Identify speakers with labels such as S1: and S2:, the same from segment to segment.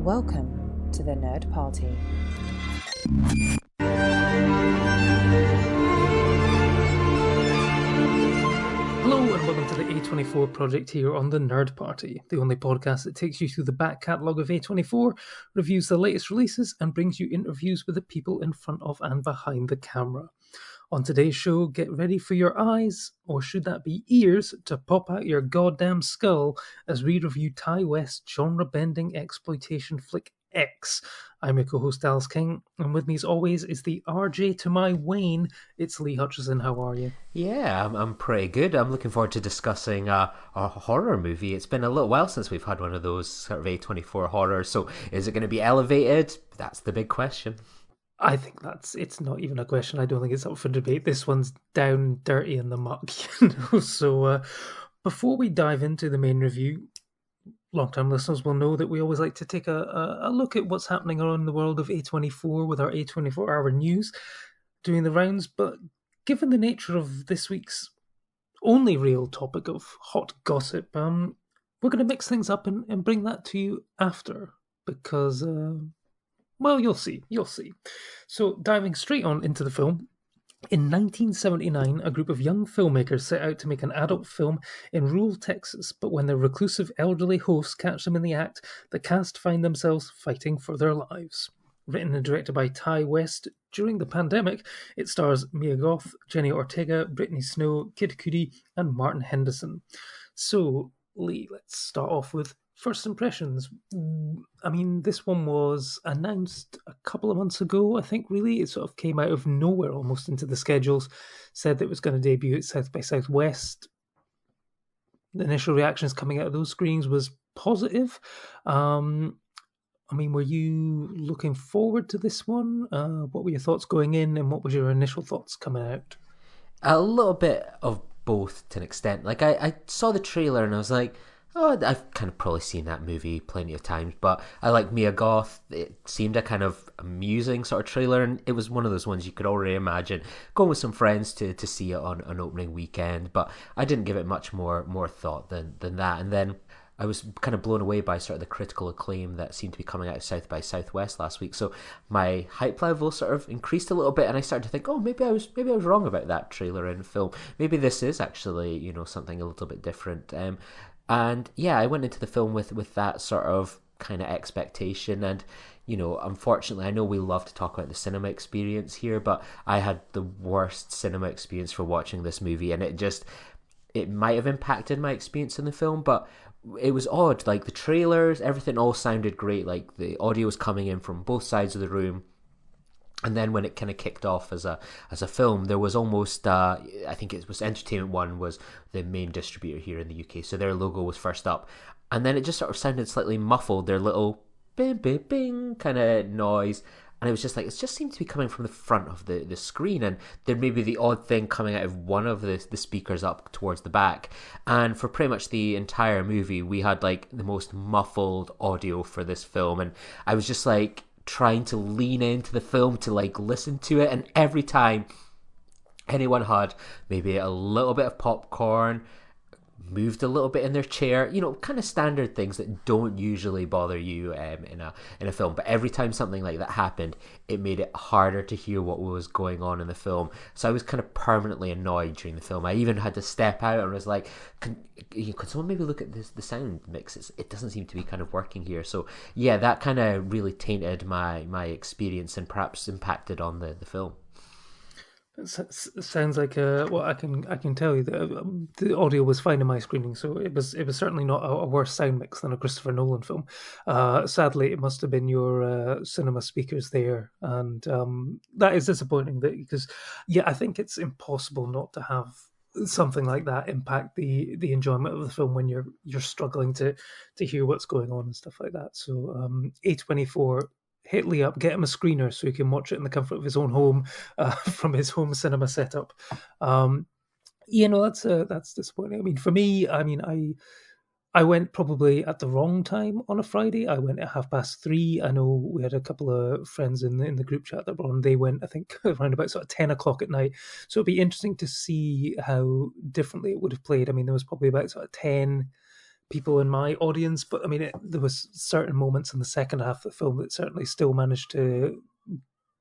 S1: Welcome to the Nerd Party.
S2: Hello and welcome to the A24 project here on the Nerd Party, the only podcast that takes you through the back catalogue of A24, reviews the latest releases, and brings you interviews with the people in front of and behind the camera. On today's show, get ready for your eyes, or should that be ears, to pop out your goddamn skull as we review Ty West genre-bending exploitation flick X. I'm your co-host Dallas King, and with me as always is the RJ to my Wayne. It's Lee Hutchison. How are you?
S3: Yeah, I'm pretty good. I'm looking forward to discussing a horror movie. It's been a little while since we've had one of those sort of A24 horrors, so is it going to be elevated? That's the big question.
S2: I think it's not even a question. I don't think it's up for debate. This one's down dirty in the muck, So before we dive into the main review, long-time listeners will know that we always like to take a look at what's happening around the world of A24 with our A24 Hour News doing the rounds. But given the nature of this week's only real topic of hot gossip, we're going to mix things up and bring that to you after, because... well, you'll see. So, diving straight on into the film, in 1979, a group of young filmmakers set out to make an adult film in rural Texas, but when their reclusive elderly hosts catch them in the act, the cast find themselves fighting for their lives. Written and directed by Ty West during the pandemic, it stars Mia Goth, Jenny Ortega, Brittany Snow, Kid Cudi, and Martin Henderson. So, Lee, let's start off with first impressions. I mean, this one was announced a couple of months ago, I think, really. It sort of came out of nowhere almost into the schedules, said that it was going to debut at South by Southwest. The initial reactions coming out of those screenings was positive. I mean, were you looking forward to this one? What were your thoughts going in, and what was your initial thoughts coming out?
S3: A little bit of both to an extent. Like, I saw the trailer and I was like, oh, I've kind of probably seen that movie plenty of times, but I like Mia Goth. It seemed a kind of amusing sort of trailer, and it was one of those ones you could already imagine going with some friends to see it on an opening weekend, but I didn't give it much more thought than that. And then I was kind of blown away by sort of the critical acclaim that seemed to be coming out of South by Southwest last week. So my hype level sort of increased a little bit, and I started to think, oh, maybe I was wrong about that trailer and film. Maybe this is actually, something a little bit different. And yeah, I went into the film with that sort of kind of expectation. And, unfortunately, I know we love to talk about the cinema experience here, but I had the worst cinema experience for watching this movie. And it might have impacted my experience in the film, but it was odd. Like, the trailers, everything all sounded great. Like, the audio was coming in from both sides of the room. And then when it kind of kicked off as a film, there was almost I think it was Entertainment One was the main distributor here in the UK, so their logo was first up, and then it just sort of sounded slightly muffled, their little bing bing bing kind of noise, and it was just like it just seemed to be coming from the front of the screen, and there may be the odd thing coming out of one of the speakers up towards the back, and for pretty much the entire movie, we had like the most muffled audio for this film, and I was just like trying to lean into the film to like listen to it, and every time anyone had maybe a little bit of popcorn, moved a little bit in their chair, kind of standard things that don't usually bother you in a film, but every time something like that happened, it made it harder to hear what was going on in the film. So I was kind of permanently annoyed during the film. I even had to step out and was like, could someone maybe look at the sound mix? It doesn't seem to be kind of working here. So yeah, that kind of really tainted my experience and perhaps impacted on the film.
S2: It sounds like well, I can tell you that the audio was fine in my screening, so it was certainly not a worse sound mix than a Christopher Nolan film. Sadly, it must have been your cinema speakers there, and that is disappointing. Because yeah, I think it's impossible not to have something like that impact the enjoyment of the film when you're struggling to hear what's going on and stuff like that. So A24, hit Lee up, get him a screener so he can watch it in the comfort of his own home, from his home cinema setup. That's disappointing. I mean, for me, I went probably at the wrong time on a Friday. I went at 3:30. I know we had a couple of friends in the group chat that were on. They went, I think, around about sort of 10 o'clock at night. So it'd be interesting to see how differently it would have played. I mean, there was probably about sort of 10 people in my audience, but I mean, there was certain moments in the second half of the film that certainly still managed to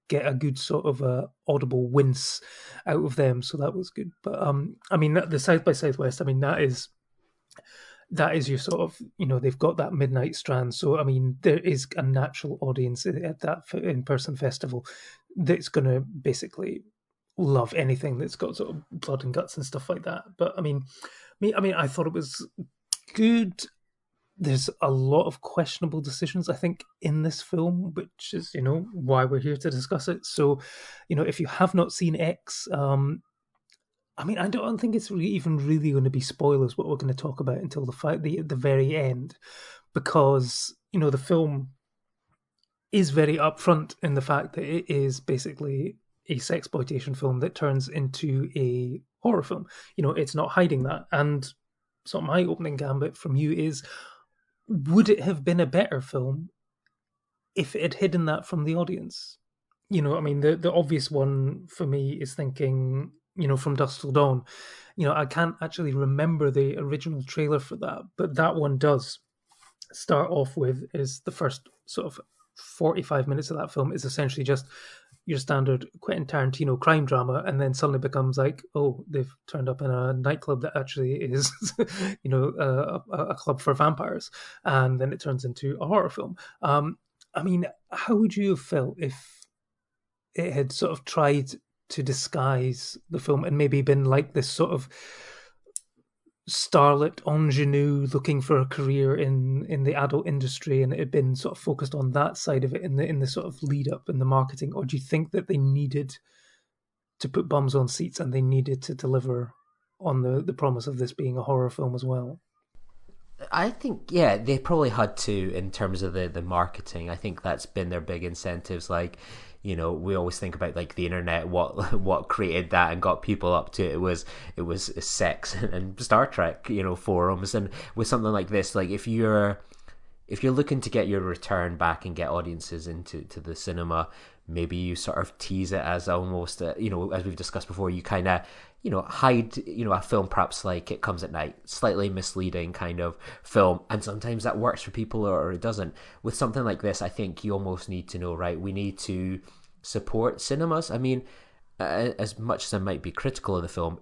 S2: get a good sort of audible wince out of them, so that was good. But I mean, the South by Southwest, I mean, that is your sort of, they've got that midnight strand. So I mean, there is a natural audience at that in-person festival that's going to basically love anything that's got sort of blood and guts and stuff like that. But I mean, I thought it was good. There's a lot of questionable decisions, I think, in this film, which is, why we're here to discuss it. So, if you have not seen X, I mean, I don't think it's even really going to be spoilers what we're going to talk about until the very end, because the film is very upfront in the fact that it is basically a sexploitation film that turns into a horror film. It's not hiding that. And so my opening gambit from you is: would it have been a better film if it had hidden that from the audience? I mean, the obvious one for me is thinking, From Dusk Till Dawn. I can't actually remember the original trailer for that, but that one does start off with, is the first sort of 45 minutes of that film is essentially just your standard Quentin Tarantino crime drama, and then suddenly becomes like, oh, they've turned up in a nightclub that actually is, a club for vampires, and then it turns into a horror film. I mean, how would you have felt if it had sort of tried to disguise the film and maybe been like this sort of starlet ingenue looking for a career in the adult industry, and it had been sort of focused on that side of it in the sort of lead up in the marketing? Or do you think that they needed to put bums on seats and they needed to deliver on the promise of this being a horror film as well?
S3: I think, yeah, they probably had to in terms of the marketing. I think that's been their big incentives. Like, we always think about like the internet, what created that and got people up to it. It was sex and Star Trek, forums. And with something like this, like if you're looking to get your return back and get audiences into the cinema, maybe you sort of tease it as almost, as we've discussed before, you kind of, hide, a film perhaps like It Comes at Night, slightly misleading kind of film. And sometimes that works for people or it doesn't. With something like this, I think you almost need to know, right, we need to support cinemas. I mean, as much as I might be critical of the film,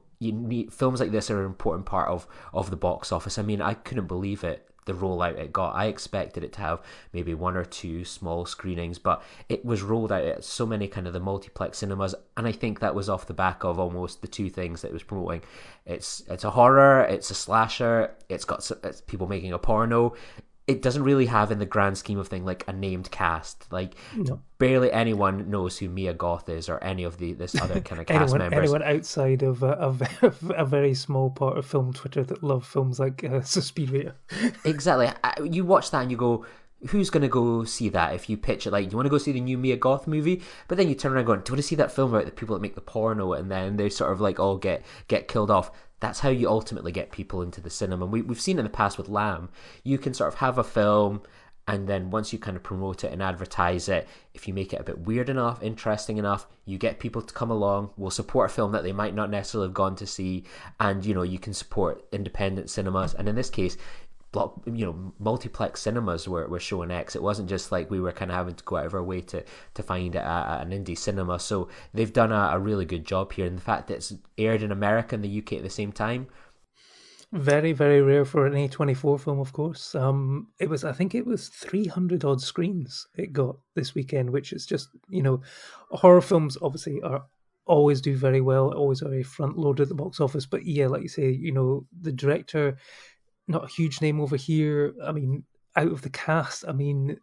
S3: films like this are an important part of the box office. I mean, I couldn't believe it, the rollout it got. I expected it to have maybe one or two small screenings, but it was rolled out at so many kind of the multiplex cinemas, and I think that was off the back of almost the two things that it was promoting. It's a horror, it's a slasher, it's people making a porno. It doesn't really have, in the grand scheme of thing, like a named cast. Like,
S2: No.
S3: barely anyone knows who Mia Goth is or any of this other kind of cast members.
S2: Anyone outside of a very small part of film Twitter that love films like Suspiria.
S3: Exactly. You watch that and you go, who's going to go see that? If you pitch it like, you want to go see the new Mia Goth movie, but then you turn around going, do you want to see that film about the people that make the porno, and then they sort of like all get killed off? That's how you ultimately get people into the cinema. And we've seen in the past with Lamb, you can sort of have a film, and then once you kind of promote it and advertise it, if you make it a bit weird enough, interesting enough, you get people to come along, will support a film that they might not necessarily have gone to see, and you can support independent cinemas. And in this case, multiplex cinemas were showing X. It wasn't just like we were kind of having to go out of our way to find it at an indie cinema. So they've done a really good job here, and the fact that it's aired in America and the UK at the same time.
S2: Very, very rare for an A24 film, of course. I think it was 300 odd screens it got this weekend, which is just, horror films obviously always do very well, always very front loaded at the box office. But yeah, like you say, the director, not a huge name over here. I mean, out of the cast, I mean,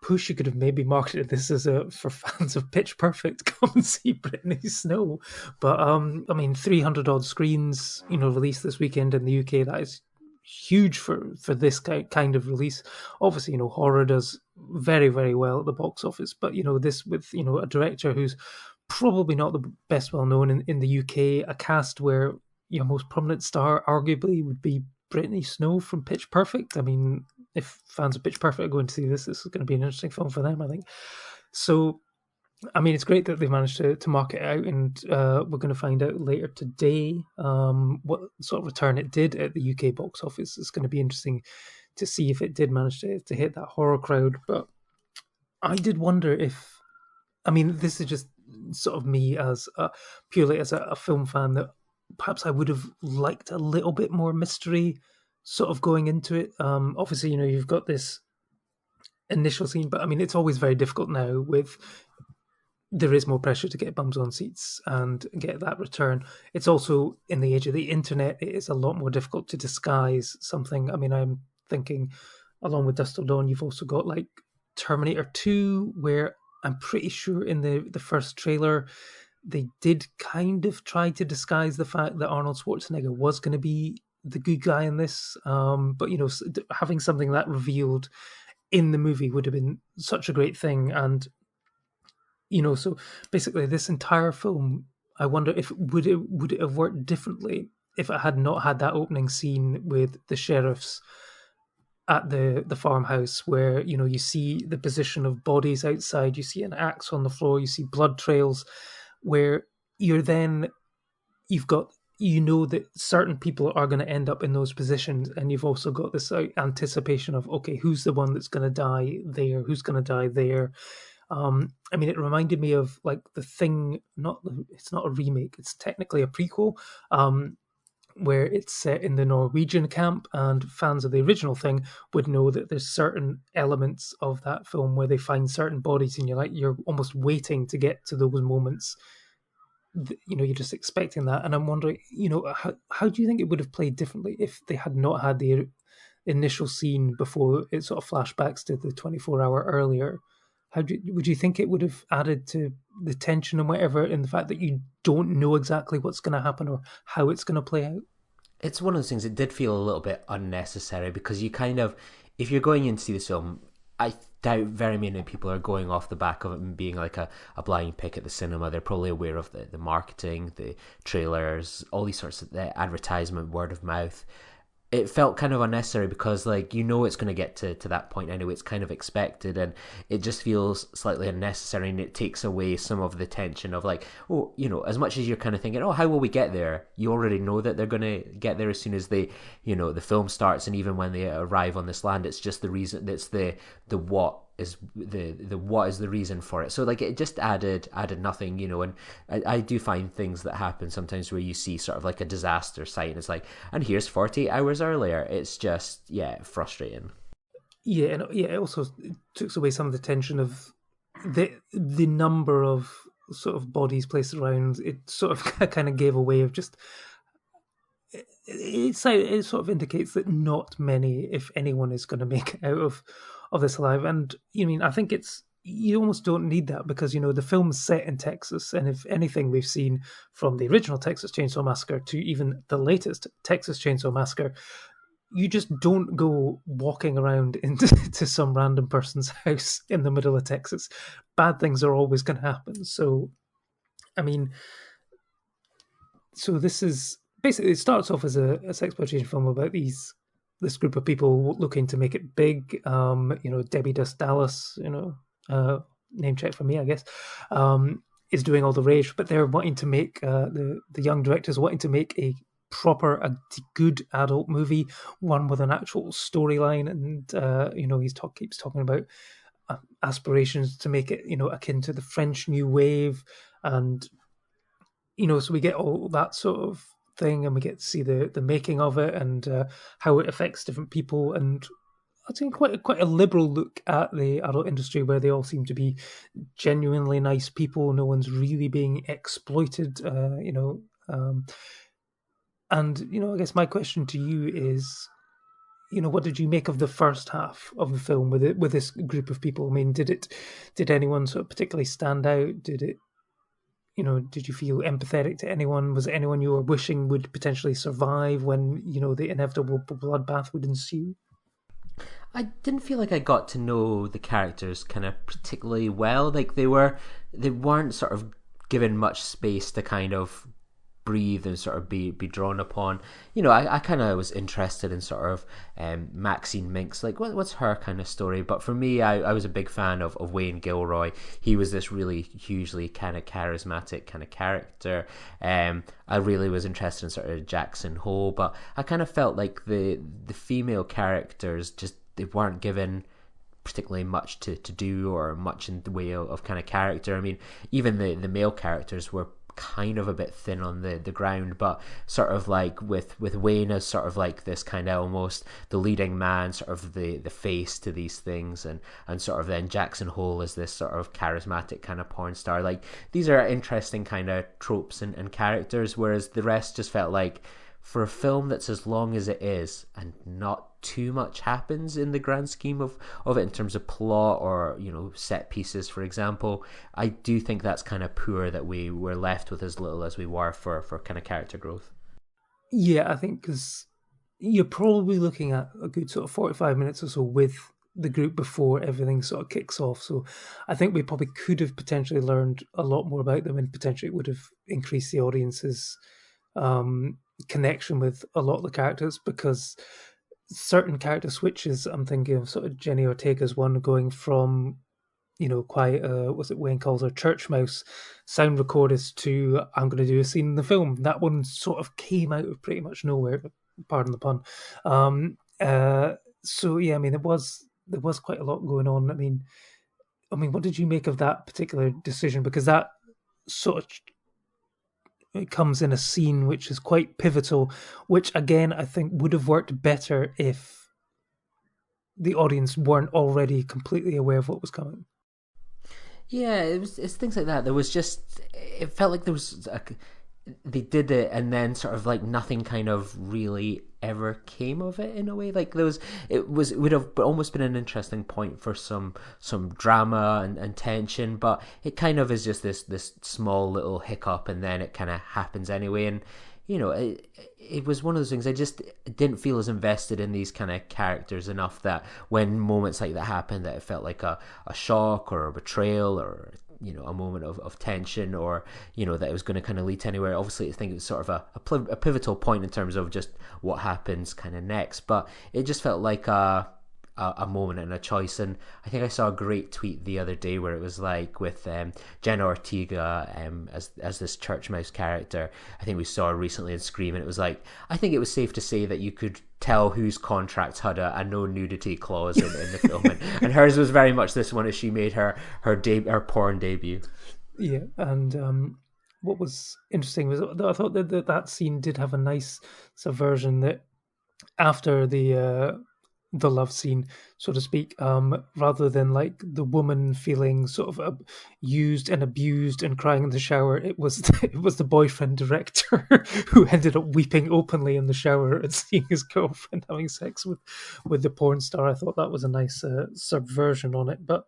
S2: push, you could have maybe marketed this as for fans of Pitch Perfect, come and see Brittany Snow. But I mean, 300 odd screens, released this weekend in the UK. That is huge for this kind of release. Obviously, horror does very, very well at the box office, but this with a director who's probably not the best well known in the UK, a cast where your most prominent star arguably would be Brittany Snow from Pitch Perfect. I mean, if fans of Pitch Perfect are going to see this is going to be an interesting film for them, I think. So, I mean, it's great that they managed to mark it out, and we're going to find out later today what sort of return it did at the UK box office. It's going to be interesting to see if it did manage to hit that horror crowd. But I did wonder if, I mean, this is just sort of me as purely as a film fan, that perhaps I would have liked a little bit more mystery sort of going into it. Obviously, you've got this initial scene, but I mean, it's always very difficult now with there is more pressure to get bums on seats and get that return. It's also in the age of the internet, it is a lot more difficult to disguise something. I mean, I'm thinking along with Dust Till Dawn, you've also got like Terminator 2, where I'm pretty sure in the first trailer they did kind of try to disguise the fact that Arnold Schwarzenegger was going to be the good guy in this. But having something that revealed in the movie would have been such a great thing. And so basically this entire film, I wonder if would it have worked differently if it had not had that opening scene with the sheriffs at the farmhouse, where you see the position of bodies outside, you see an axe on the floor, you see blood trails, where you've got that certain people are going to end up in those positions, and you've also got this anticipation of, okay, who's the one that's going to die there, who's going to die there. I mean, it reminded me of like The Thing. It's not a remake; it's technically a prequel, where it's set in the Norwegian camp, and fans of the original Thing would know that there's certain elements of that film where they find certain bodies, and you're almost waiting to get to those moments. You're just expecting that, and I'm wondering, how do you think it would have played differently if they had not had the initial scene before it sort of flashbacks to the 24-hour earlier? Would you think it would have added to the tension and whatever, in the fact that you don't know exactly what's going to happen or how it's going to play out?
S3: It's one of those things that did feel a little bit unnecessary, because you kind of, if you're going in to see this film, I doubt very many people are going off the back of it and being like a blind pick at the cinema. They're probably aware of the marketing, the trailers, all these sorts of the advertisement, word of mouth. It felt kind of unnecessary because, like, it's going to get to that point anyway. It's kind of expected, and it just feels slightly unnecessary, and it takes away some of the tension of, like, as much as you're kind of thinking, oh, how will we get there? You already know that they're going to get there as soon as the film starts, and even when they arrive on this land, it's just the reason. It's the what is the what is the reason for it. So, like, it just added nothing, and I do find things that happen sometimes where you see sort of like a disaster site, and it's like, and here's 48 hours earlier. It's just, frustrating.
S2: Yeah, and it also took away some of the tension of the number of sort of bodies placed around. It sort of kind of gave away of just. It sort of indicates that not many, if anyone, is going to make it out of this alive. And I think you almost don't need that, because the film's set in Texas, and if anything we've seen from the original Texas Chainsaw Massacre to even the latest Texas Chainsaw Massacre, you just don't go walking around into some random person's house in the middle of Texas. Bad things are always going to happen. So, I mean, this is basically, it starts off as a sexploitation film about this group of people looking to make it big. Debbie Dust Dallas, name check for me, I guess, is doing all the rage, but they're wanting to make the young directors wanting to make a good adult movie, one with an actual storyline, and he keeps talking about aspirations to make it akin to the French New Wave, and so we get all that sort of thing, and we get to see the making of it, and how it affects different people, and I'd say quite a liberal look at the adult industry, where they all seem to be genuinely nice people. No one's really being exploited, and I guess my question to you is, what did you make of the first half of the film with this group of people? I mean, did anyone sort of particularly stand out? Did you feel empathetic to anyone? Was it anyone you were wishing would potentially survive when the inevitable bloodbath would ensue?
S3: I didn't feel like I got to know the characters kind of particularly well. Like, they weren't sort of given much space to kind of breathe and sort of be drawn upon. You know, I kind of was interested in sort of Maxine Minks, like what's her kind of story. But for me, I was a big fan of Wayne Gilroy. He was this really hugely kind of charismatic kind of character. I really was interested in sort of Jackson Hole, but I kind of felt like the female characters just, they weren't given particularly much to do, or much in the way of kind of character. I mean, even the male characters were kind of a bit thin on the ground, but sort of like with Wayne as sort of like this kind of almost the leading man, sort of the face to these things, and sort of then Jackson Hole as this sort of charismatic kind of porn star. Like, these are interesting kind of tropes and characters, whereas the rest just felt like, for a film that's as long as it is and not too much happens in the grand scheme of it in terms of plot or, you know, set pieces, for example, I do think that's kind of poor that we were left with as little as we were for kind of character growth.
S2: Yeah, I think because you're probably looking at a good sort of 45 minutes or so with the group before everything sort of kicks off. So I think we probably could have potentially learned a lot more about them, and potentially it would have increased the audience's connection with a lot of the characters, because certain character switches, I'm thinking of sort of Jenny Ortega's one, going from, you know, quite was it Wayne calls her church mouse sound recordist to I'm going to do a scene in the film. That one sort of came out of pretty much nowhere, pardon the pun. So yeah, I mean, there was quite a lot going on. I mean, what did you make of that particular decision? Because that sort of, it comes in a scene which is quite pivotal, which again I think would have worked better if the audience weren't already completely aware of what was coming.
S3: Yeah, it's things like that. There was just, it felt like there was they did it, and then sort of like nothing kind of really ever came of it in a way. Like it would have almost been an interesting point for some drama and tension, but it kind of is just this small little hiccup, and then it kind of happens anyway. And you know, it was one of those things, I just didn't feel as invested in these kind of characters enough that when moments like that happened, that it felt like a shock or a betrayal, or, you know, a moment of tension, or, you know, that it was going to kind of lead to anywhere. Obviously, I think it was sort of a pivotal point in terms of just what happens kind of next, but it just felt like a moment and a choice. And I think I saw a great tweet the other day where it was like with Jenna Ortega as this church mouse character. I think we saw her recently in Scream, and it was like, I think it was safe to say that you could tell whose contract had a no nudity clause in the film, and hers was very much this one as she made her porn debut.
S2: Yeah, and what was interesting was that I thought that scene did have a nice subversion, that after the love scene, so to speak, rather than like the woman feeling sort of used and abused and crying in the shower, it was the boyfriend director who ended up weeping openly in the shower and seeing his girlfriend having sex with the porn star. I thought that was a nice subversion on it, but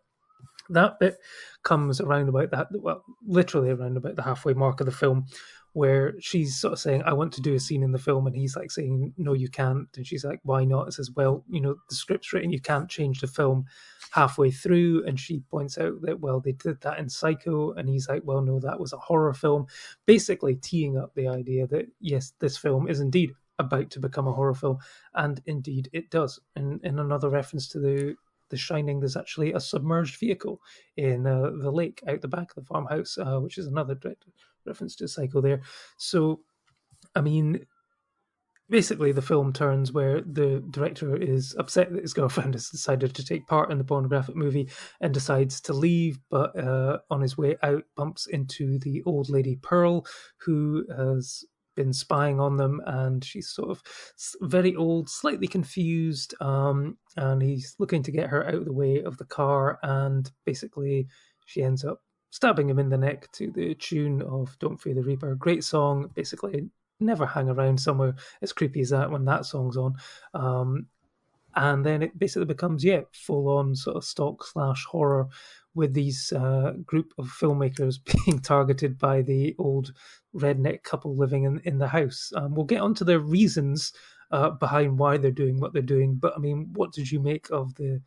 S2: that bit comes around about that, well, literally around about the halfway mark of the film, where she's sort of saying, I want to do a scene in the film, and he's like saying, no, you can't. And she's like, why not? It says, well, you know, the script's written, you can't change the film halfway through. And she points out that, well, they did that in Psycho, and he's like, well, no, that was a horror film, basically teeing up the idea that, yes, this film is indeed about to become a horror film, and indeed it does. And in another reference to the Shining, there's actually a submerged vehicle in the lake out the back of the farmhouse, which is another direct reference to Psycho there. So, I mean, basically the film turns where the director is upset that his girlfriend has decided to take part in the pornographic movie and decides to leave, but on his way out bumps into the old lady Pearl, who has been spying on them, and she's sort of very old, slightly confused, and he's looking to get her out of the way of the car, and basically she ends up stabbing him in the neck to the tune of Don't Fear the Reaper. Great song. Basically, never hang around somewhere as creepy as that when that song's on. And then it basically becomes, full on sort of stock / horror, with these group of filmmakers being targeted by the old redneck couple living in the house. We'll get onto their reasons behind why they're doing what they're doing. But I mean, what did you make of the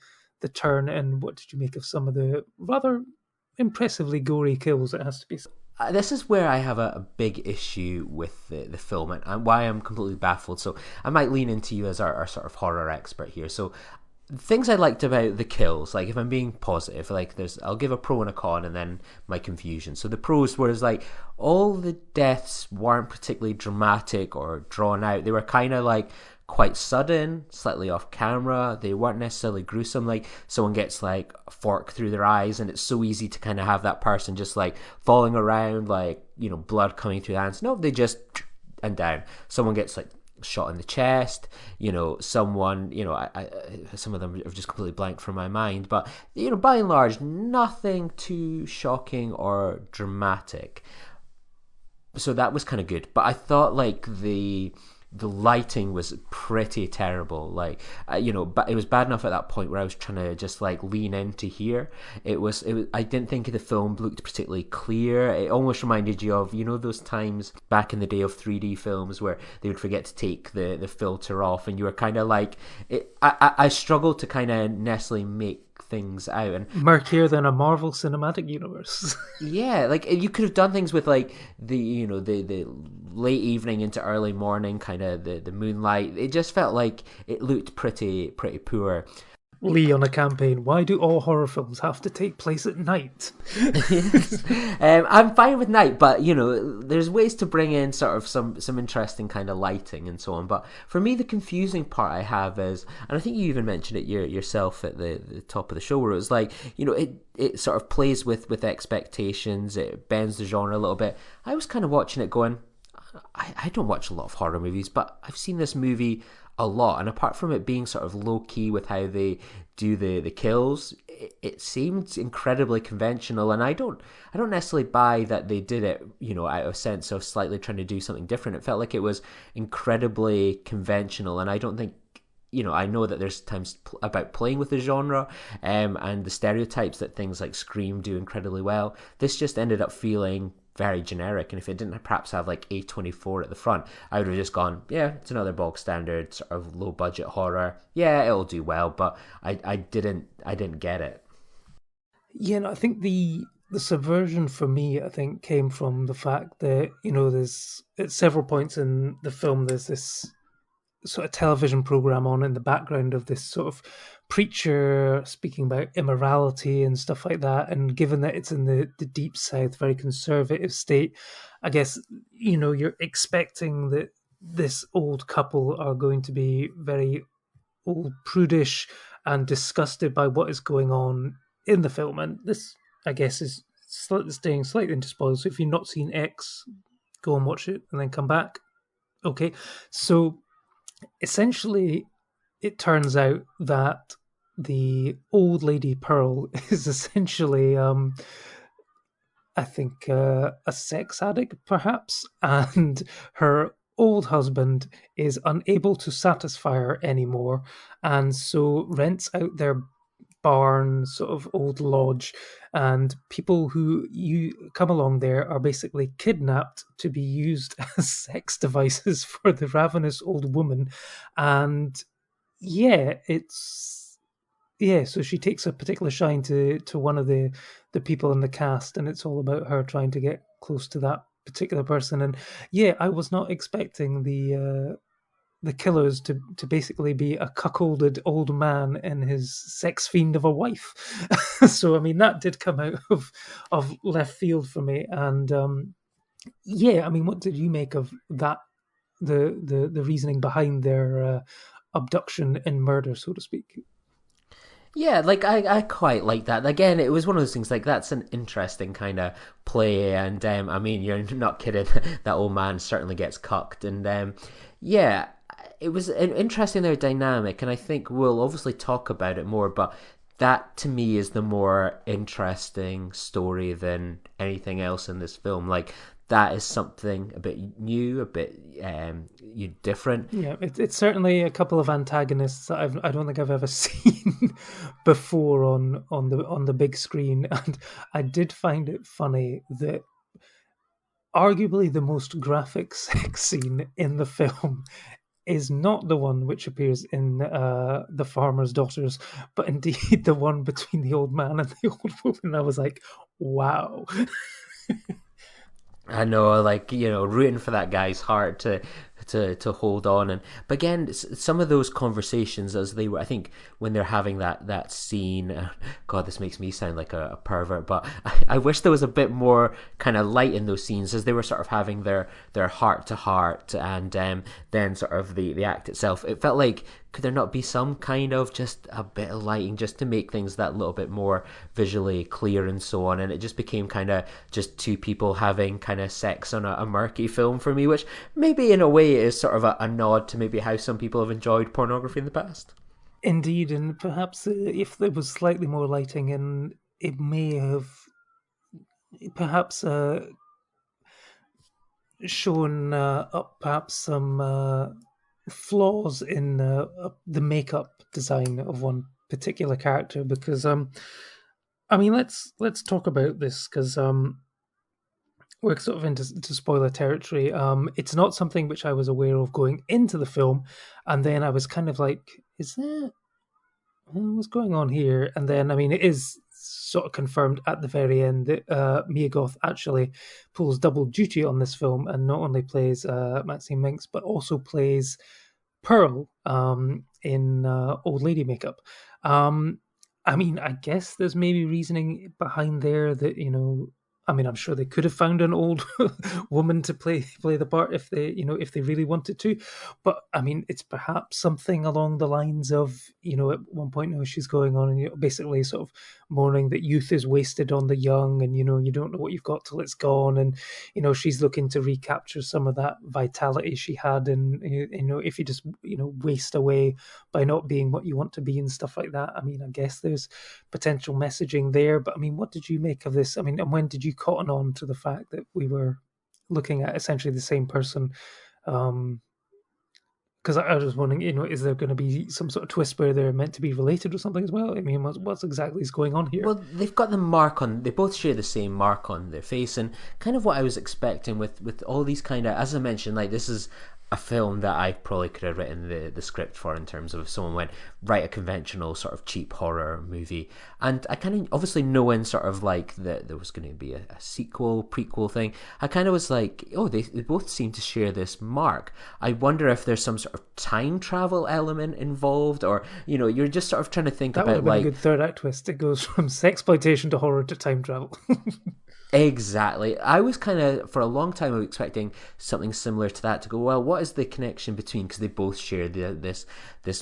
S2: turn, and what did you make of some of the rather impressively gory kills, it has to be said?
S3: this is where I have a big issue with the film, and why I'm completely baffled. So I might lean into you as our sort of horror expert here. So things I liked about the kills, like if I'm being positive, like I'll give a pro and a con and then my confusion. So the pros was like all the deaths weren't particularly dramatic or drawn out. They were kind of like quite sudden, slightly off camera. They weren't necessarily gruesome. Like someone gets like a fork through their eyes, and it's so easy to kind of have that person just like falling around, like, you know, blood coming through the hands. No, they just and down. Someone gets like shot in the chest, you know, someone, you know, some of them have just completely blanked from my mind, but, you know, by and large, nothing too shocking or dramatic. So that was kind of good. But I thought like the lighting was pretty terrible. Like, you know, but it was bad enough at that point where I was trying to just like lean into here. It was. I didn't think the film looked particularly clear. It almost reminded you of, you know, those times back in the day of 3D films where they would forget to take the filter off, and you were kind of like, I struggled to kind of necessarily make things out. And
S2: Murkier than a Marvel Cinematic Universe.
S3: yeah, like you could have done things with like the, you know, the late evening into early morning kind of the moonlight. It just felt like it looked pretty poor.
S2: Lee on a campaign. Why do all horror films have to take place at night?
S3: Yes. I'm fine with night, but you know, there's ways to bring in sort of some interesting kind of lighting and so on. But for me, the confusing part I have is, and I think you even mentioned it yourself at the top of the show, where it was like, you know, it sort of plays with expectations, it bends the genre a little bit. I was kind of watching it going, I don't watch a lot of horror movies, but I've seen this movie a lot, and apart from it being sort of low key with how they do the kills, it seemed incredibly conventional, and I don't necessarily buy that they did it, you know, out of sense of slightly trying to do something different. It felt like it was incredibly conventional, and I don't think, you know, I know that there's times about playing with the genre, and the stereotypes that things like Scream do incredibly well. This just ended up feeling very generic, and if it didn't perhaps have like A24 at the front, I would have just gone, yeah, it's another bog standard sort of low budget horror. Yeah, it'll do well, but I didn't get it.
S2: Yeah, no, I think the subversion for me, I think, came from the fact that, you know, there's at several points in the film there's this sort of television program on in the background of this sort of preacher speaking about immorality and stuff like that. And given that it's in the deep south, very conservative state, I guess, you know, you're expecting that this old couple are going to be very old, prudish, and disgusted by what is going on in the film. And this, I guess, is staying slightly into spoilers. So if you've not seen X, go and watch it and then come back. Okay, so essentially, it turns out that the old lady Pearl is essentially, I think, a sex addict, perhaps, and her old husband is unable to satisfy her anymore, and so rents out their barn, sort of old lodge, and people who you come along there are basically kidnapped to be used as sex devices for the ravenous old woman. And yeah, so she takes a particular shine to one of the people in the cast, and it's all about her trying to get close to that particular person. And yeah, I was not expecting the killers to basically be a cuckolded old man and his sex fiend of a wife. So I mean, that did come out of left field for me. And yeah, I mean, what did you make of that? The reasoning behind their abduction and murder, so to speak.
S3: Yeah, like I quite like that. Again, it was one of those things like that's an interesting kind of play, and I mean, you're not kidding. That old man certainly gets cucked, and yeah, it was an interesting their dynamic, and I think we'll obviously talk about it more. But that to me is the more interesting story than anything else in this film. Like that is something a bit new, a bit different.
S2: Yeah, it's certainly a couple of antagonists that I don't think I've ever seen before on the big screen, and I did find it funny that arguably the most graphic sex scene in the film is not the one which appears in The Farmer's Daughters, but indeed the one between the old man and the old woman. I was like, wow.
S3: I know, like, rooting for that guy's heart to hold on. And but again, some of those conversations, as they were, I think, when they're having that scene, God, this makes me sound like a pervert, but I wish there was a bit more kind of light in those scenes as they were sort of having their heart to heart, and then sort of the act itself. It felt like, could there not be some kind of just a bit of lighting just to make things that little bit more visually clear and so on? And it just became kind of just two people having kind of sex on a murky film for me, which maybe in a way is sort of a nod to maybe how some people have enjoyed pornography in the past.
S2: Indeed, and perhaps if there was slightly more lighting, and it may have perhaps shown up perhaps some flaws in the makeup design of one particular character. Because I mean, let's talk about this, because we're sort of into spoiler territory. It's not something which I was aware of going into the film, and then I was kind of like, is there what's going on here? And then, I mean, it is sort of confirmed at the very end that Mia Goth actually pulls double duty on this film, and not only plays Maxine Minx, but also plays Pearl in old lady makeup. Um, I mean, I guess there's maybe reasoning behind there that, I mean, I'm sure they could have found an old woman to play the part if they really wanted to. But I mean, it's perhaps something along the lines of, at one point now she's going on and basically sort of mourning that youth is wasted on the young, and you don't know what you've got till it's gone, and she's looking to recapture some of that vitality she had, and if you just waste away by not being what you want to be and stuff like that. I mean, I guess there's potential messaging there, but I mean, what did you make of this? I mean, and when did you cotton on to the fact that we were looking at essentially the same person? Because I was wondering, is there going to be some sort of twist where they're meant to be related or something as well? I mean, what's exactly is going on here?
S3: Well, they've got the mark on. They both share the same mark on their face, and kind of what I was expecting with all these kind of, as I mentioned, like, this is a film that I probably could have written the script for, in terms of if someone went, write a conventional sort of cheap horror movie. And I kind of, obviously knowing sort of like that there was going to be a sequel, prequel thing, I kind of was like, oh, they both seem to share this mark. I wonder if there's some sort of time travel element involved, or, you're just sort of trying to think
S2: That would
S3: about,
S2: have been a
S3: like,
S2: good third act twist. It goes from sexploitation to horror to time travel.
S3: exactly. I was kind of, for a long time, I was expecting something similar to that, to go, well, what is the connection between, because they both share this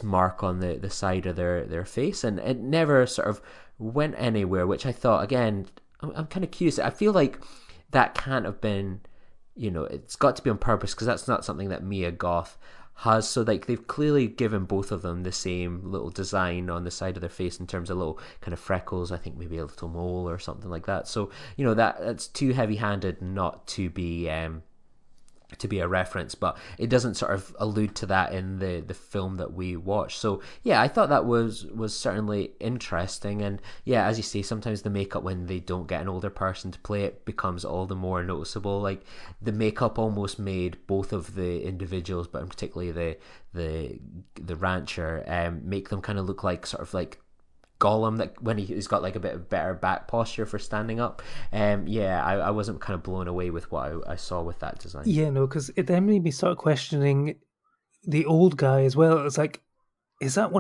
S3: mark on the side of their face, and it never sort of went anywhere, which I thought, again, I'm kind of curious. I feel like that can't have been, it's got to be on purpose, because that's not something that Mia Goth has. So, like, they've clearly given both of them the same little design on the side of their face in terms of little kind of freckles, I think maybe a little mole or something like that. So, that's too heavy handed not to be a reference, but it doesn't sort of allude to that in the film that we watched. So yeah, I thought that was certainly interesting. And yeah, as you say, sometimes the makeup, when they don't get an older person to play it, becomes all the more noticeable. Like, the makeup almost made both of the individuals, but particularly the rancher, make them kind of look like sort of like Gollum, that when he's got like a bit of better back posture for standing up. Yeah, I wasn't kind of blown away with what I saw with that design.
S2: Yeah, no, because it then made me start questioning the old guy as well. It's like, is that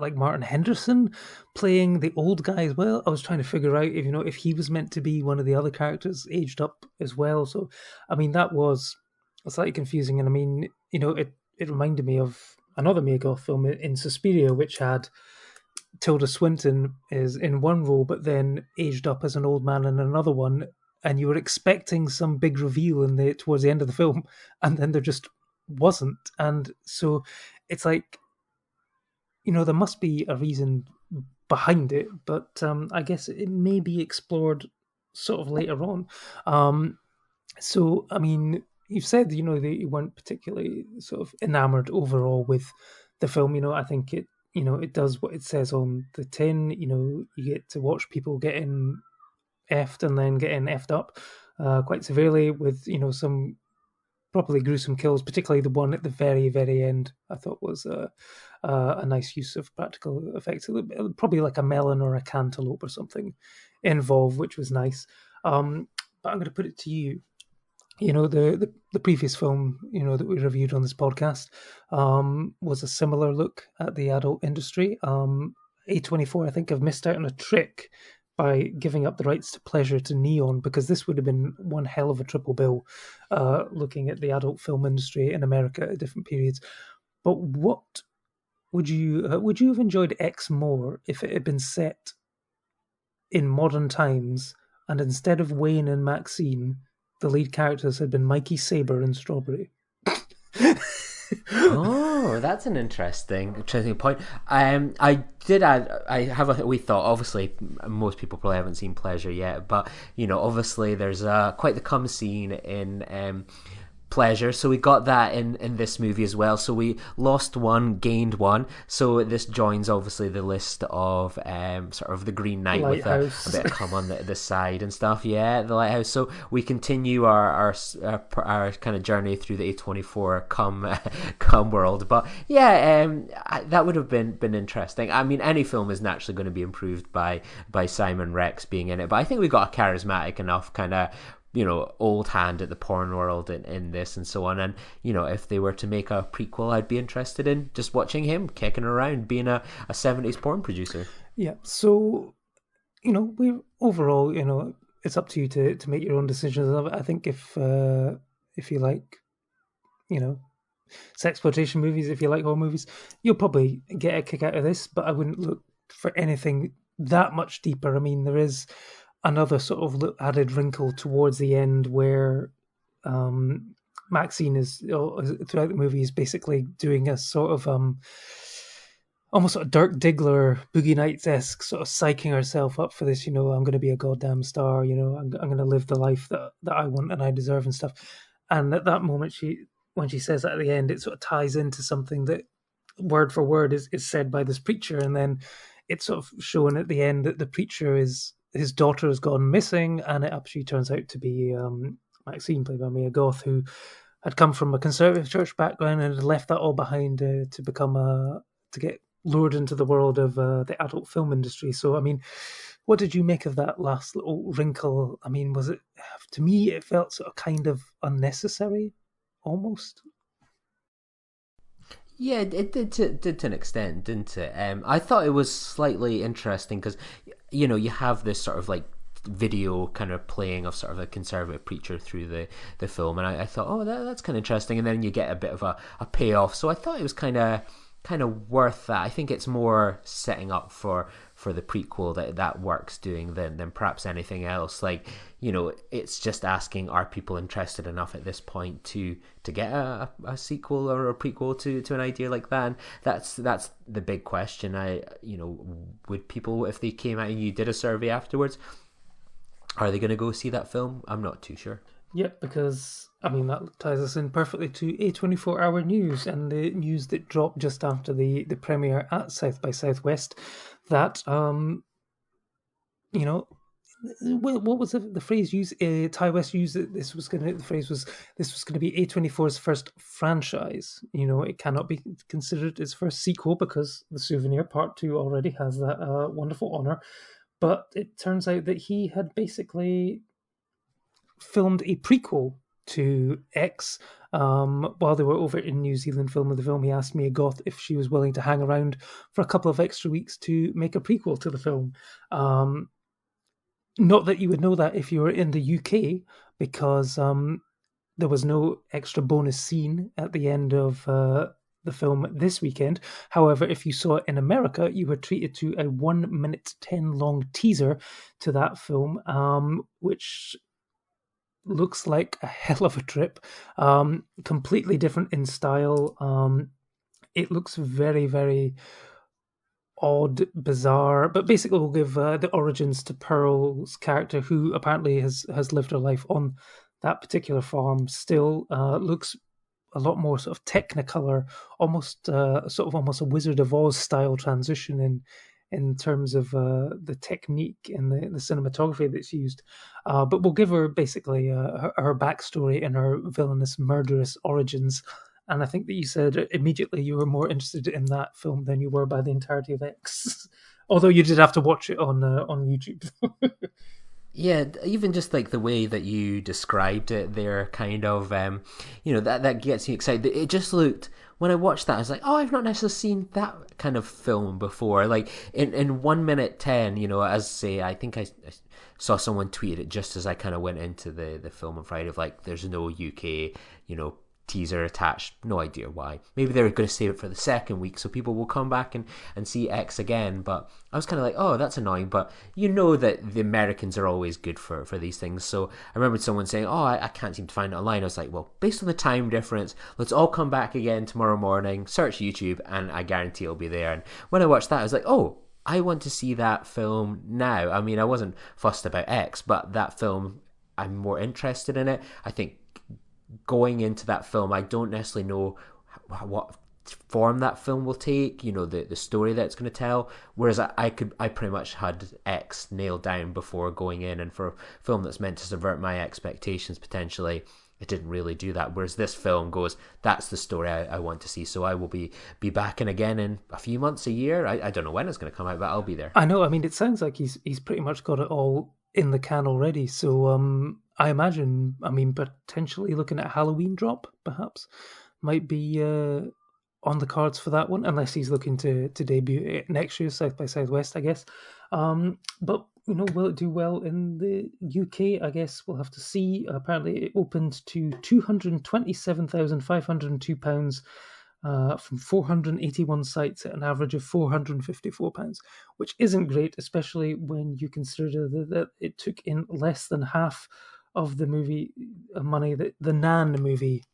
S2: like Martin Henderson playing the old guy as well? I was trying to figure out if he was meant to be one of the other characters aged up as well. So, I mean, that was slightly confusing. And I mean, it reminded me of another Mia Goth film in Suspiria, which had Tilda Swinton is in one role, but then aged up as an old man in another one, and you were expecting some big reveal towards the end of the film, and then there just wasn't. And so it's like, there must be a reason behind it, but I guess it may be explored sort of later on. So I mean, you've said that you weren't particularly sort of enamored overall with the film. I think it does what it says on the tin. You get to watch people getting effed and then getting effed up quite severely with some properly gruesome kills, particularly the one at the very, very end. I thought was a nice use of practical effects. Probably like a melon or a cantaloupe or something involved, which was nice. But I'm going to put it to you: the previous film, that we reviewed on this podcast, was a similar look at the adult industry. A24, I think, have missed out on a trick by giving up the rights to Pleasure to Neon, because this would have been one hell of a triple bill, looking at the adult film industry in America at different periods. But what would you have enjoyed X more if it had been set in modern times, and instead of Wayne and Maxine, the lead characters had been Mikey, Saber, and Strawberry?
S3: Oh, that's an interesting point. I have a wee thought. Obviously, most people probably haven't seen Pleasure yet, but obviously, there's quite the come scene in Pleasure, so we got that in this movie as well. So we lost one, gained one. So this joins obviously the list of sort of the Green Knight
S2: Lighthouse.
S3: with a bit of cum on the side and stuff. Yeah, the Lighthouse. So we continue our kind of journey through the A24 cum world. But yeah, that would have been interesting. I mean, any film is naturally going to be improved by Simon Rex being in it, but I think we got a charismatic enough kind of old hand at the porn world in this and so on. And if they were to make a prequel, I'd be interested in just watching him kicking around being a 70s porn producer.
S2: Yeah, so we overall, it's up to you to make your own decisions of it. I think if you like sexploitation movies, if you like horror movies, you'll probably get a kick out of this, but I wouldn't look for anything that much deeper. I mean, there is another sort of added wrinkle towards the end where Maxine is throughout the movie is basically doing a sort of almost sort of Dirk Diggler, Boogie Nights-esque sort of psyching herself up for this. I'm going to be a goddamn star. I'm going to live the life that I want and I deserve and stuff. And at that moment, when she says that at the end, it sort of ties into something that word for word is said by this preacher, and then it's sort of shown at the end that the preacher his daughter has gone missing, and it actually turns out to be Maxine, played by Mia Goth, who had come from a conservative church background and had left that all behind to become to get lured into the world of the adult film industry. So, I mean, what did you make of that last little wrinkle? I mean, was it, to me, it felt sort of kind of unnecessary, almost.
S3: Yeah, it did to an extent, didn't it? I thought it was slightly interesting because, you have this sort of like video kind of playing of sort of a conservative preacher through the film, and I thought, oh, that's kind of interesting, and then you get a bit of a payoff. So I thought it was kind of worth that. I think it's more setting up for the prequel that works doing than perhaps anything else. Like, it's just asking, are people interested enough at this point to get a sequel or a prequel to an idea like that? And that's the big question. Would people, if they came out and you did a survey afterwards, are they going to go see that film? I'm not too sure.
S2: Yep, because I mean that ties us in perfectly to A24 Hour News and the news that dropped just after the premiere at South by Southwest. That what was the phrase used? Ty West used it. The phrase was this was going to be A24's first franchise. It cannot be considered its first sequel because The Souvenir Part 2 already has that wonderful honor. But it turns out that he had basically filmed a prequel to X while they were over in New Zealand filming the film. He asked Mia Goth if she was willing to hang around for a couple of extra weeks to make a prequel to the film. Not that you would know that if you were in the UK, because there was no extra bonus scene at the end of the film this weekend. However, if you saw it in America, you were treated to a 1:10 long teaser to that film, which looks like a hell of a trip. Completely different in style. It looks very, very odd, bizarre, but basically we'll give the origins to Pearl's character, who apparently has lived her life on that particular farm. Still looks a lot more sort of technicolor, almost almost a Wizard of Oz style transition in terms of the technique and the cinematography that's used. But we'll give her basically her backstory and her villainous, murderous origins. And I think that you said immediately you were more interested in that film than you were by the entirety of X. Although you did have to watch it on YouTube.
S3: Yeah, even just like the way that you described it there, kind of, that gets you excited. It just looked, when I watched that, I was like, oh, I've not necessarily seen that kind of film before. Like in 1 minute 10, as say, I think I saw someone tweet it just as I kind of went into the film on Friday of like, there's no UK, you know, teaser attached. No idea why. Maybe they're going to save it for the second week so people will come back and see X again. But I was kind of like, oh, that's annoying. But you know that the Americans are always good for these things. So I remember someone saying, oh, I can't seem to find it online. I was like, well, based on the time difference, let's all come back again tomorrow morning, search YouTube, and I guarantee it'll be there. And when I watched that, I was like, oh, I want to see that film now. I mean, I wasn't fussed about X, but that film, I'm more interested in it. I think going into that film, I don't necessarily know what form that film will take, the story that it's going to tell. Whereas I pretty much had X nailed down before going in, and for a film that's meant to subvert my expectations potentially, it didn't really do that. Whereas this film goes, that's the story I want to see. So I will be back in again in a few months, a year. I don't know when it's going to come out, but I'll be there.
S2: I know. I mean, it sounds like he's pretty much got it all in the can already. So I imagine. I mean, potentially looking at a Halloween drop, perhaps, might be on the cards for that one, unless he's looking to debut it next year, South by Southwest, I guess. But will it do well in the UK? I guess we'll have to see. Apparently, it opened to £227,502 from 481 sites at an average of £454, which isn't great, especially when you consider that it took in less than half of the movie money that the Nan movie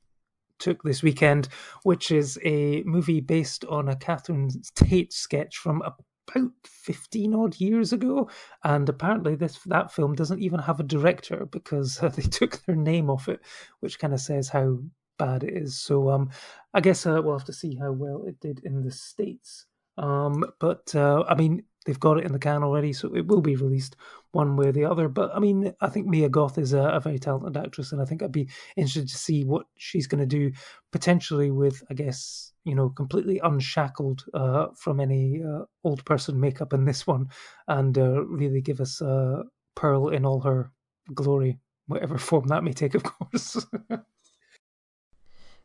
S2: took this weekend, which is a movie based on a Catherine Tate sketch from about 15 odd years ago. And apparently that film doesn't even have a director because they took their name off it, which kind of says how bad it is. So I guess we'll have to see how well it did in the States. But I mean, they've got it in the can already, so it will be released one way or the other. But I mean, I think Mia Goth is a very talented actress, and I think I'd be interested to see what she's going to do, potentially with, I guess, completely unshackled from any old person makeup in this one, and really give us Pearl in all her glory, whatever form that may take, of course.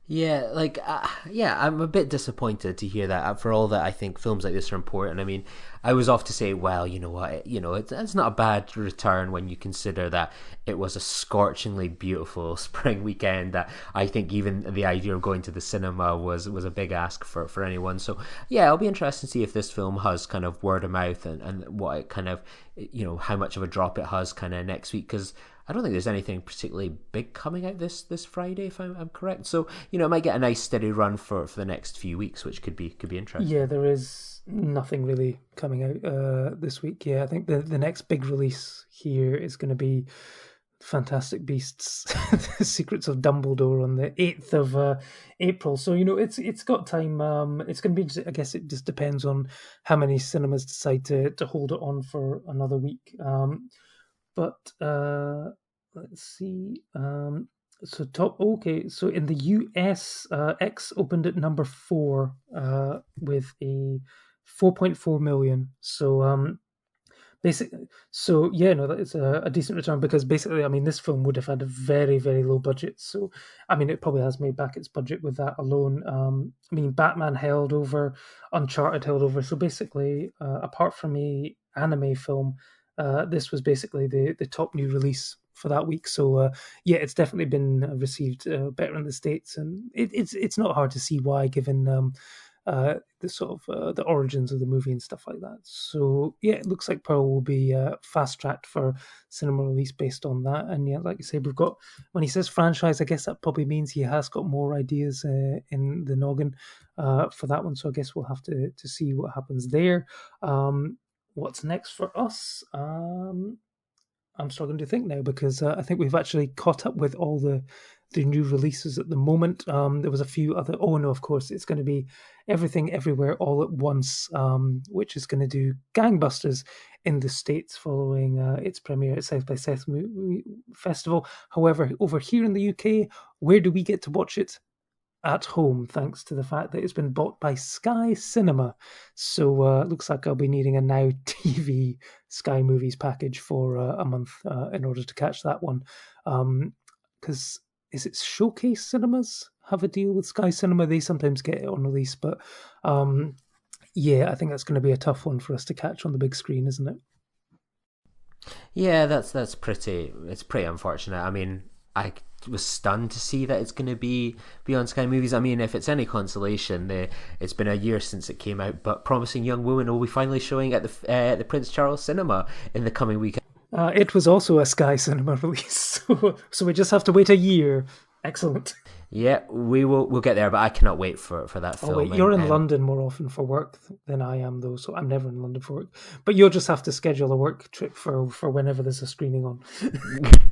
S3: Yeah, yeah, I'm a bit disappointed to hear that. For all that, I think films like this are important. I mean, I was off to say, well, you know what, it's not a bad return when you consider that it was a scorchingly beautiful spring weekend. That I think even the idea of going to the cinema was a big ask for anyone. So yeah, it'll be interesting to see if this film has kind of word of mouth and what it kind of, how much of a drop it has kind of next week, because I don't think there's anything particularly big coming out this Friday, if I'm correct. So it might get a nice steady run for the next few weeks, which could be interesting.
S2: Yeah, there is nothing really coming out this week. Yeah, I think the next big release here is going to be Fantastic Beasts: The Secrets of Dumbledore on the 8th of April. So it's got time. It's going to be. I guess it just depends on how many cinemas decide to hold it on for another week. But let's see. So top. Okay, so in the US, X opened at number 4 with a 4.4 million. So basically, so yeah, no, that is a decent return because basically, I mean, this film would have had a very, very low budget. So, I mean, it probably has made back its budget with that alone. I mean, Batman held over, Uncharted held over. So basically, apart from a anime film, this was basically the top new release for that week. So yeah, it's definitely been received better in the States, and it's not hard to see why, given the sort of the origins of the movie and stuff like that. So yeah, it looks like Pearl will be fast tracked for cinema release based on that. And yeah, like you say, we've got, when he says franchise, I guess that probably means he has got more ideas in the noggin for that one. So I guess we'll have to see what happens there. What's next for us? I'm struggling to think now because I think we've actually caught up with all the new releases at the moment. There was a few other. Oh no, of course, it's going to be Everything Everywhere All at Once, which is going to do gangbusters in the States following its premiere at South by South Movie Festival. However, over here in the UK, where do we get to watch it? at home thanks to the fact that it's been bought by Sky Cinema. So it looks like I'll be needing a Now TV Sky Movies package for a month in order to catch that one. Because is it Showcase Cinemas have a deal with Sky Cinema? They sometimes get it on release, but yeah, I think that's going to be a tough one for us to catch on the big screen, isn't it?
S3: Yeah, it's pretty unfortunate. I mean, I was stunned to see that it's going to be on Sky Movies. I mean, if it's any consolation, it's been a year since it came out, but Promising Young Woman will be finally showing at the Prince Charles Cinema in the coming weekend.
S2: It was also a Sky Cinema release, so we just have to wait a year. Excellent.
S3: Yeah, we'll get there, but I cannot wait for that film.
S2: Oh wait, you're in London more often for work than I am, though, so I'm never in London for work. But you'll just have to schedule a work trip for whenever there's a screening on.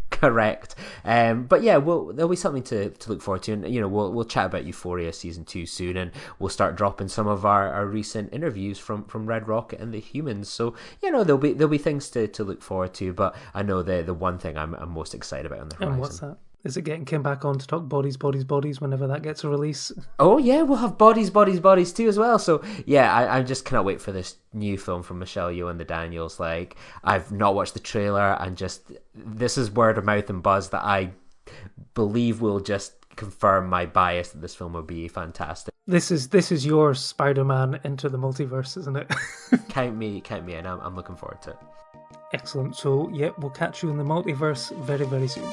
S3: Correct. But yeah, there'll be something to look forward to, and we'll chat about Euphoria season 2 soon, and we'll start dropping some of our recent interviews from Red Rocket and the Humans. So there'll be things to look forward to. But I know the one thing I'm most excited about on the horizon.
S2: And what's that? Is it getting Kim back on to talk bodies whenever that gets a release?
S3: Oh yeah, we'll have bodies too as well. So yeah, I just cannot wait for this new film from Michelle Yeoh and the Daniels. Like, I've not watched the trailer, and just this is word of mouth and buzz that I believe will just confirm my bias that this film will be fantastic.
S2: This is your Spider-Man into the multiverse, isn't it?
S3: Count me in. I'm looking forward to it.
S2: Excellent. So yeah, we'll catch you in the multiverse very, very soon.